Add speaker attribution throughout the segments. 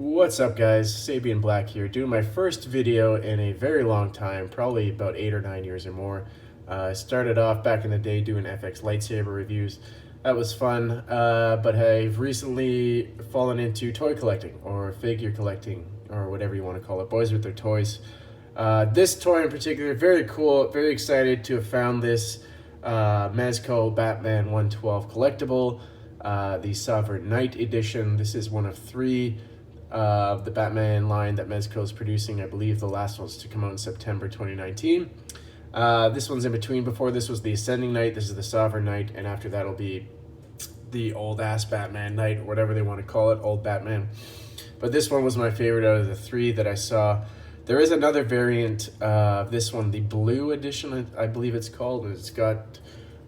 Speaker 1: What's up, guys? Sabian Black here, doing my first video in a very long time, probably about 8 or 9 years or more. I started off back in the day doing FX lightsaber reviews. That was fun, but I've recently fallen into toy collecting, or figure collecting, or whatever you want to call it, boys with their toys. This toy in particular, very cool, very excited to have found this Mezco Batman 112 collectible, the Sovereign Knight edition. This is one of three the Batman line that Mezco is producing. I believe the last one's to come out in September 2019. This one's in between. Before this was the Ascending Knight, this is the Sovereign Knight, and after that will be the old-ass Batman Knight, or whatever they want to call it, old Batman. But this one was my favorite out of the three that I saw. There is another variant of this one, the blue edition, I believe it's called, and it's got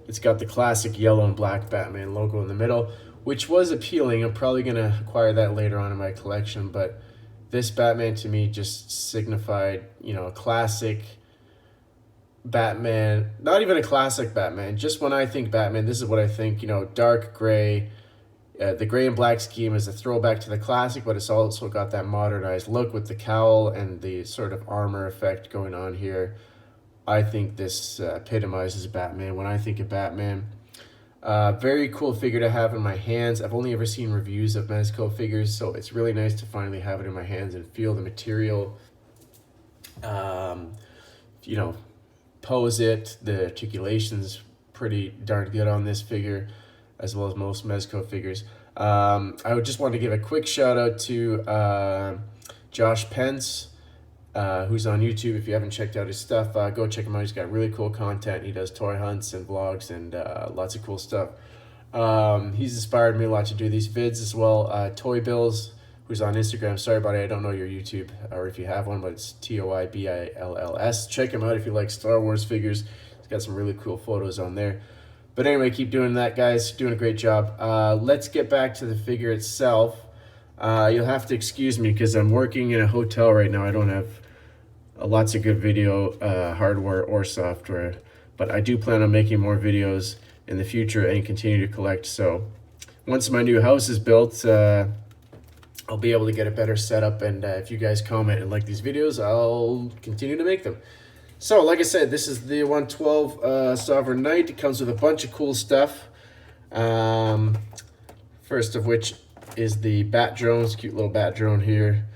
Speaker 1: the classic yellow and black Batman logo in the middle, which was appealing. I'm probably going to acquire that later on in my collection, but this Batman to me just signified, a classic Batman. Not even a classic Batman, just when I think Batman, this is what I think, dark gray. The gray and black scheme is a throwback to the classic, but it's also got that modernized look with the cowl and the sort of armor effect going on here. I think this epitomizes Batman. When I think of Batman, very cool figure to have in my hands. I've only ever seen reviews of Mezco figures, so it's really nice to finally have it in my hands and feel the material. Pose it. The articulation's pretty darn good on this figure, as well as most Mezco figures. I would just want to give a quick shout out to Josh Pence, who's on YouTube. If you haven't checked out his stuff, go check him out. He's got really cool content. He does toy hunts and vlogs and lots of cool stuff. He's inspired me a lot to do these vids as well. Toy Bills, who's on Instagram. Sorry, buddy, I don't know your YouTube, or if you have one, but it's TOYBILLS. Check him out if you like Star Wars figures. He's got some really cool photos on there. But anyway, keep doing that, guys. Doing a great job. Let's get back to the figure itself. You'll have to excuse me because I'm working in a hotel right now. I don't have lots of good video hardware or software, but I do plan on making more videos in the future and continue to collect. So once my new house is built, I'll be able to get a better setup, and if you guys comment and like these videos, I'll continue to make them. So like I said, this is the 112 Sovereign Knight. It comes with a bunch of cool stuff. First of which is the bat drones, cute little bat drone here.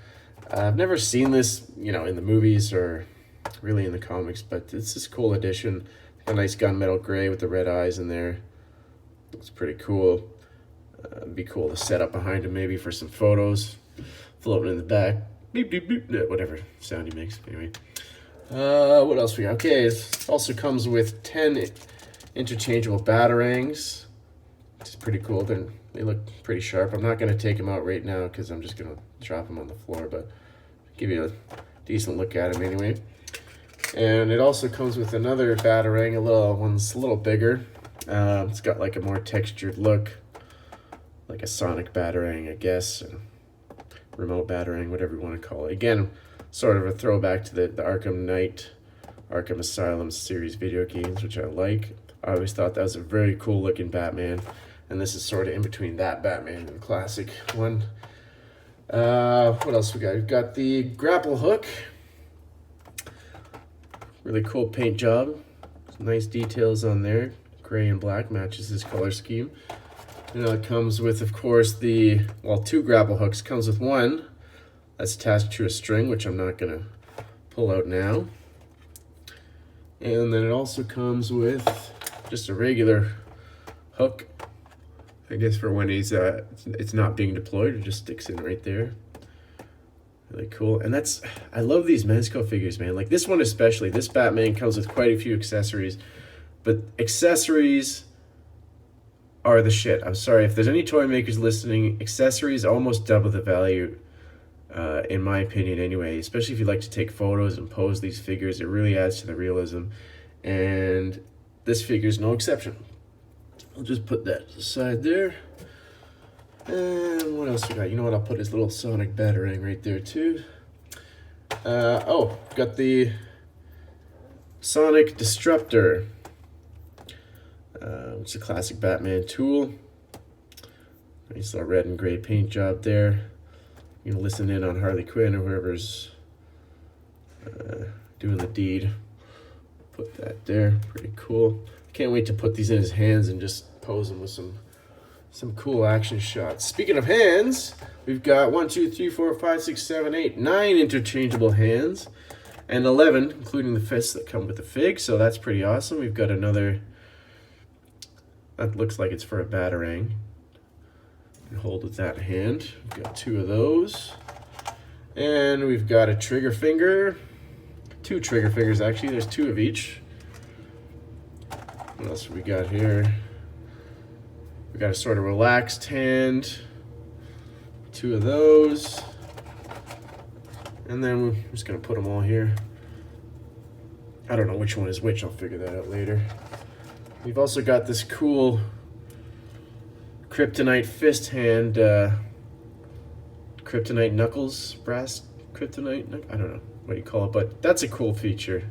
Speaker 1: I've never seen this, in the movies or really in the comics, but it's this cool addition. A nice gunmetal gray with the red eyes in there. Looks pretty cool. It'd be cool to set up behind him maybe for some photos. Floating in the back. Beep, beep, beep. Whatever sound he makes. Anyway. What else we got? Okay, it also comes with 10 interchangeable batarangs, which is pretty cool. They look pretty sharp. I'm not going to take them out right now because I'm just going to drop them on the floor, but give you a decent look at them anyway. And it also comes with another batarang, one's a little bigger. It's got like a more textured look, like a sonic batarang, I guess. Remote batarang, whatever you want to call it. Again, sort of a throwback to the Arkham Knight, Arkham Asylum series video games, which I like. I always thought that was a very cool looking Batman, and this is sort of in between that Batman and the classic one. What else we got? We've got the grapple hook. Really cool paint job. Some nice details on there. Gray and black matches his color scheme. And it comes with, of course, two grapple hooks. Comes with one that's attached to a string, which I'm not going to pull out now. And then it also comes with just a regular hook, I guess, for when it's not being deployed. It just sticks in right there. Really cool. And I love these Mezco figures, man. Like this one especially. This Batman comes with quite a few accessories, but accessories are the shit. I'm sorry, if there's any toy makers listening, accessories almost double the value, in my opinion anyway, especially if you like to take photos and pose these figures. It really adds to the realism, and this figure is no exception. I'll just put that aside there. And what else we got? You know what, I'll put his little sonic batarang right there too. Got the Sonic Disruptor. It's a classic Batman tool. Nice little red and gray paint job there. you know, listen in on Harley Quinn or whoever's doing the deed. Put that there. Pretty cool. Can't wait to put these in his hands and just pose him with some cool action shots. Speaking of hands, we've got 1, 2, 3, 4, 5, 6, 7, 8, 9 interchangeable hands, and 11, including the fists that come with the fig. So that's pretty awesome. We've got another. That looks like it's for a batarang. Hold with that hand. We've got 2 of those, and we've got a trigger finger. 2 trigger fingers actually. There's 2 of each. What else have we got here? We got a sort of relaxed hand. 2 of those. And then we're just gonna put them all here. I don't know which one is which. I'll figure that out later. We've also got this cool kryptonite fist hand, kryptonite knuckles, brass kryptonite. I don't know what you call it, but that's a cool feature.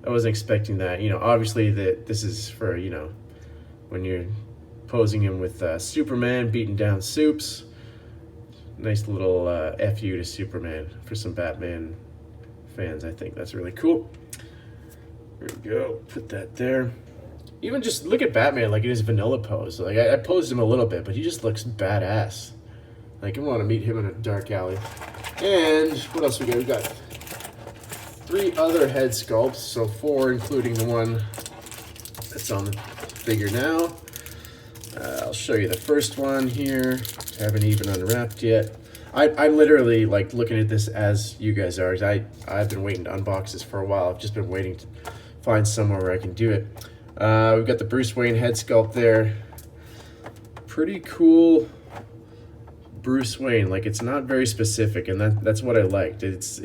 Speaker 1: I wasn't expecting that. You know, obviously this is for, you know, when you're posing him with Superman beating down Supes. Nice little FU to Superman for some Batman fans. I think that's really cool. There we go. Put that there. Even just look at Batman like in his vanilla pose. Like I posed him a little bit, but he just looks badass. Like I want to meet him in a dark alley. And what else we got? We got 3 other head sculpts, so 4 including the one that's on the figure now. I'll show you the first one here. I haven't even unwrapped yet. I'm literally like looking at this as you guys are. I've been waiting to unbox this for a while. I've just been waiting to find somewhere where I can do it. We've got the Bruce Wayne head sculpt there. Pretty cool Bruce Wayne. Like it's not very specific, and that's what I liked. It's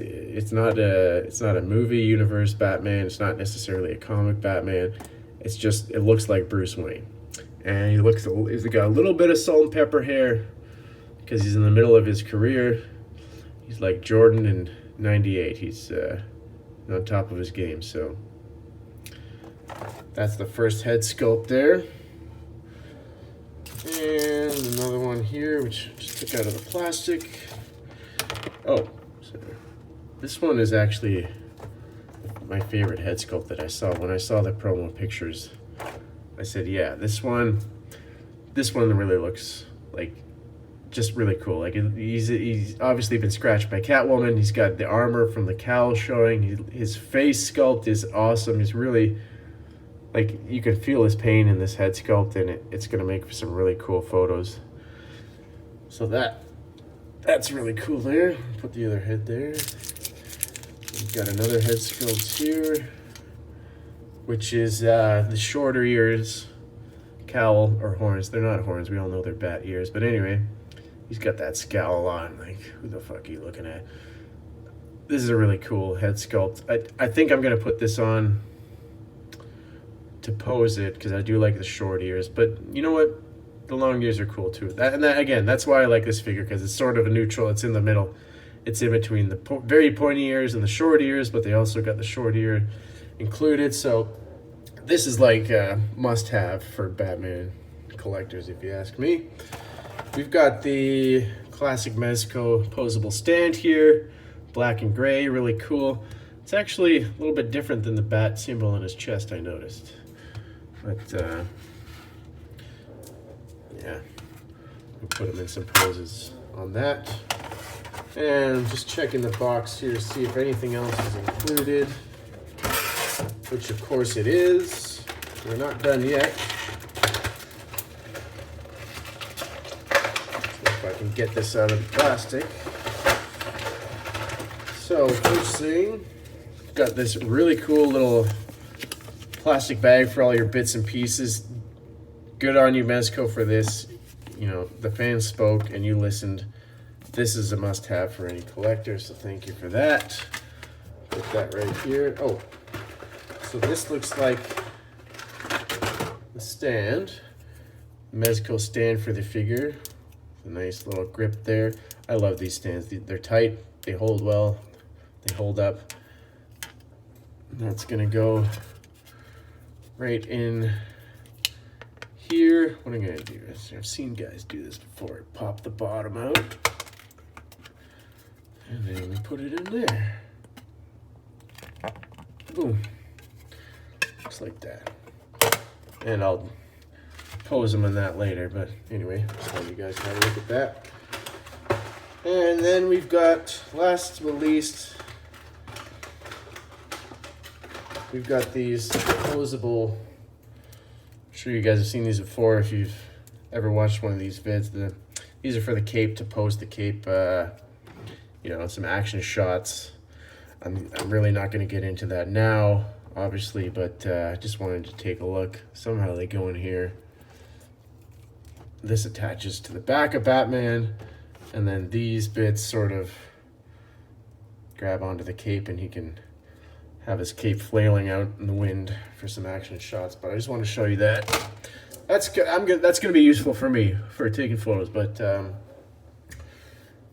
Speaker 1: not a movie universe Batman. It's not necessarily a comic Batman. It's just it looks like Bruce Wayne. And he's got a little bit of salt and pepper hair because he's in the middle of his career. He's like Jordan in '98. He's on top of his game. So that's the first head sculpt there. And another one here, which I just took out of the plastic. Oh, so this one is actually my favorite head sculpt that I saw. When I saw the promo pictures, I said, yeah, this one really looks like just really cool. Like he's obviously been scratched by Catwoman. He's got the armor from the cowl showing. His face sculpt is awesome. He's really, like, you can feel his pain in this head sculpt, and it's gonna make for some really cool photos. So that's really cool there. Put the other head there. We've got another head sculpt here, which is the shorter ears, cowl, or horns. They're not horns. We all know they're bat ears. But anyway, he's got that scowl on. Like, who the fuck are you looking at? This is a really cool head sculpt. I think I'm going to put this on to pose it because I do like the short ears. But you know what? The long ears are cool too. Again, that's why I like this figure, because it's sort of a neutral. It's in the middle. It's in between the very pointy ears and the short ears, but they also got the short ear included. So this is like a must-have for Batman collectors, if you ask me. We've got the classic Mezco posable stand here, black and gray, really cool. It's actually a little bit different than the bat symbol on his chest, I noticed. But yeah, we'll put him in some poses on that. And just checking the box here to see if anything else is included, which of course it is. We're not done yet. If I can get this out of the plastic. So first thing, got this really cool little plastic bag for all your bits and pieces. Good on you, Mezco, for this. You know, the fans spoke and you listened. This is a must-have for any collector, so thank you for that. Put that right here. Oh, so this looks like the stand. Mezco stand for the figure. A nice little grip there. I love these stands. They're tight, they hold well, they hold up. That's gonna go right in here. What I'm gonna do is, I've seen guys do this before. Pop the bottom out. And then we put it in there. Boom. Just like that. And I'll pose them in that later, but anyway, just let you guys have a look at that. And then we've got, last but least, we've got these posable. I'm sure you guys have seen these before if you've ever watched one of these vids. These are for the cape, to pose the cape, you know, some action shots. I'm really not going to get into that now, obviously, but I just wanted to take a look. Somehow they go in here. This attaches to the back of Batman, and then these bits sort of grab onto the cape, and he can have his cape flailing out in the wind for some action shots. But I just want to show you that. That's going to be useful for me for taking photos, but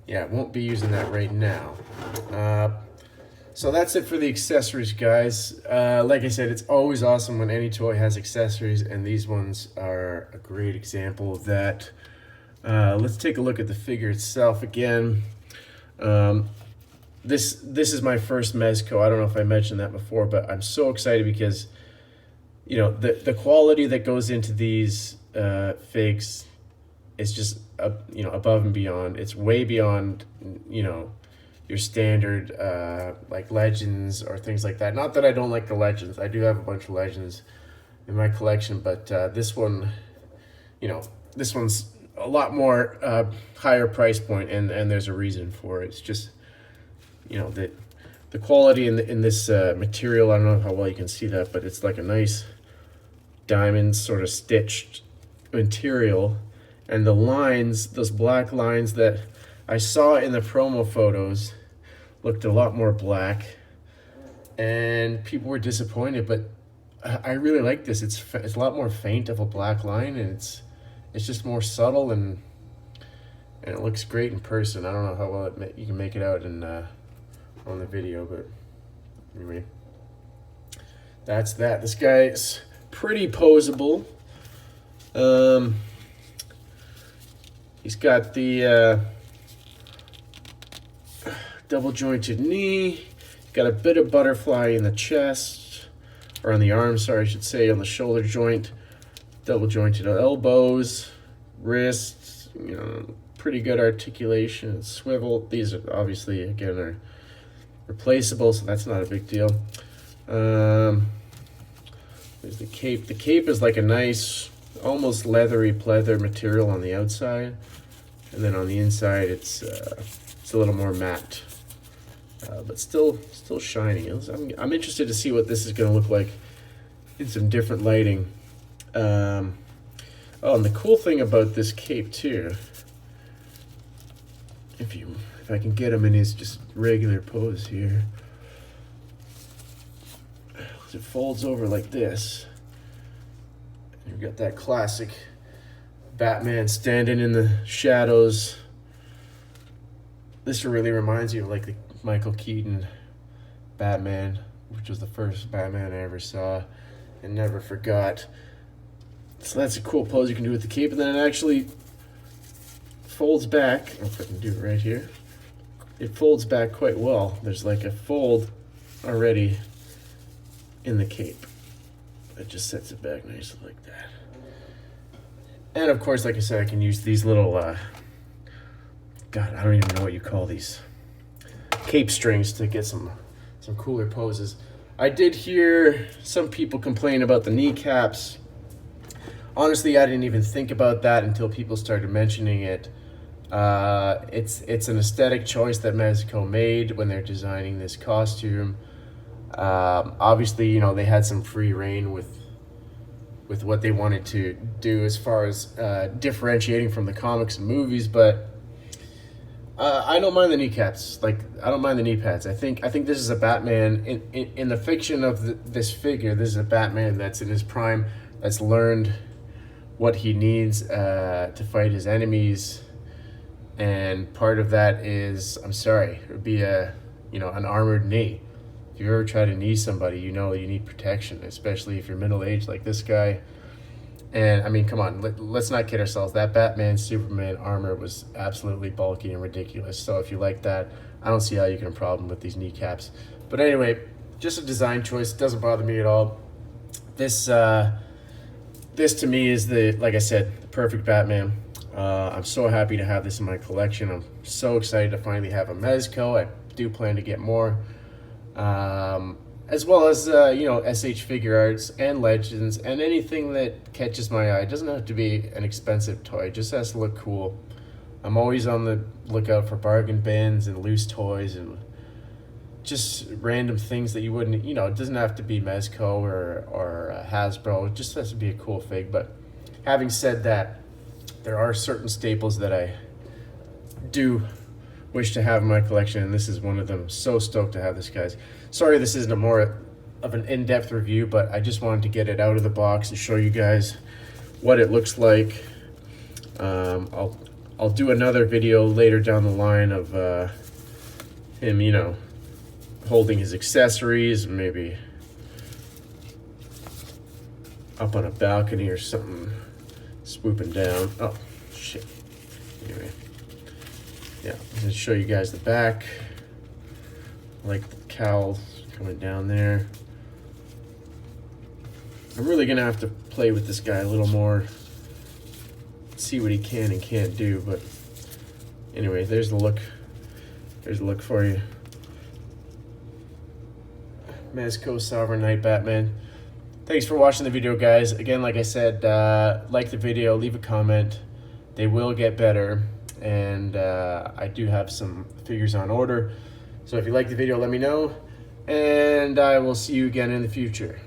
Speaker 1: yeah, won't be using that right now. So that's it for the accessories, guys. Like I said, it's always awesome when any toy has accessories, and these ones are a great example of that. Let's take a look at the figure itself again. This is my first Mezco. I don't know if I mentioned that before, but I'm so excited because, you know, the quality that goes into these figs is just you know, above and beyond. It's way beyond, you know, your standard like Legends or things like that. Not that I don't like the Legends. I do have a bunch of Legends in my collection, but this one, you know, this one's a lot more higher price point, and there's a reason for it. It's just, you know, the quality in this material. I don't know how well you can see that, but it's like a nice diamond sort of stitched material, and the lines, those black lines that I saw in the promo photos, looked a lot more black, and people were disappointed. But I really like this. It's a lot more faint of a black line, and it's just more subtle, and it looks great in person. I don't know how well you can make it out in on the video, but anyway, that's that. This guy's pretty posable. He's got the double jointed knee, got a bit of butterfly in the chest, or on the arm, sorry, I should say, on the shoulder joint, double jointed elbows, wrists, you know, pretty good articulation, swivel. These are obviously, again, are replaceable, so that's not a big deal. There's the cape. The cape is like a nice, almost leathery pleather material on the outside, and then on the inside it's a little more matte, but still shiny. I'm interested to see what this is going to look like in some different lighting. Oh, and the cool thing about this cape too, if I can get him in his just regular pose here, it folds over like this. You've got that classic Batman standing in the shadows. This really reminds you of like the Michael Keaton Batman, which was the first Batman I ever saw and never forgot. So that's a cool pose you can do with the cape, and then it actually folds back. I don't know if I can do it right here. It folds back quite well. There's like a fold already in the cape. It just sets it back nicely like that. And of course, like I said, I can use these little, God, I don't even know what you call these, cape strings to get some cooler poses. I did hear some people complain about the kneecaps. Honestly, I didn't even think about that until people started mentioning it. It's an aesthetic choice that Mezco made when they're designing this costume. Obviously, you know, they had some free reign with what they wanted to do as far as differentiating from the comics and movies, but I don't mind the kneecaps. Like, I don't mind the knee pads. I think this is a Batman in the fiction of this figure. This is a Batman that's in his prime, that's learned what he needs to fight his enemies, and part of that is, I'm sorry, it would be an armored knee. If you ever try to knee somebody, you know you need protection, especially if you're middle-aged like this guy. And I mean, come on, let's not kid ourselves. That Batman Superman armor was absolutely bulky and ridiculous. So if you like that, I don't see how you can have a problem with these kneecaps. But anyway, just a design choice. It doesn't bother me at all. This this to me is like I said, the perfect Batman. I'm so happy to have this in my collection. I'm so excited to finally have a Mezco. I do plan to get more. As well as, you know, SH Figure Arts and Legends and anything that catches my eye. It doesn't have to be an expensive toy. It just has to look cool. I'm always on the lookout for bargain bins and loose toys and just random things that you wouldn't, you know, it doesn't have to be Mezco or Hasbro. It just has to be a cool fig. But having said that, there are certain staples that I do wish to have in my collection, and this is one of them. So stoked to have this, guys. Sorry this isn't a more of an in-depth review, but I just wanted to get it out of the box and show you guys what it looks like. I'll do another video later down the line of him, you know, holding his accessories, maybe up on a balcony or something, swooping down. Oh, shit. Anyway. Yeah, I'm going to show you guys the back. I like the cowl coming down there. I'm really going to have to play with this guy a little more, see what he can and can't do. But anyway, there's the look. There's the look for you. Mezco Sovereign Knight Batman. Thanks for watching the video, guys. Again, like I said, like the video, leave a comment. They will get better. And I do have some figures on order. So if you like the video, let me know. And I will see you again in the future.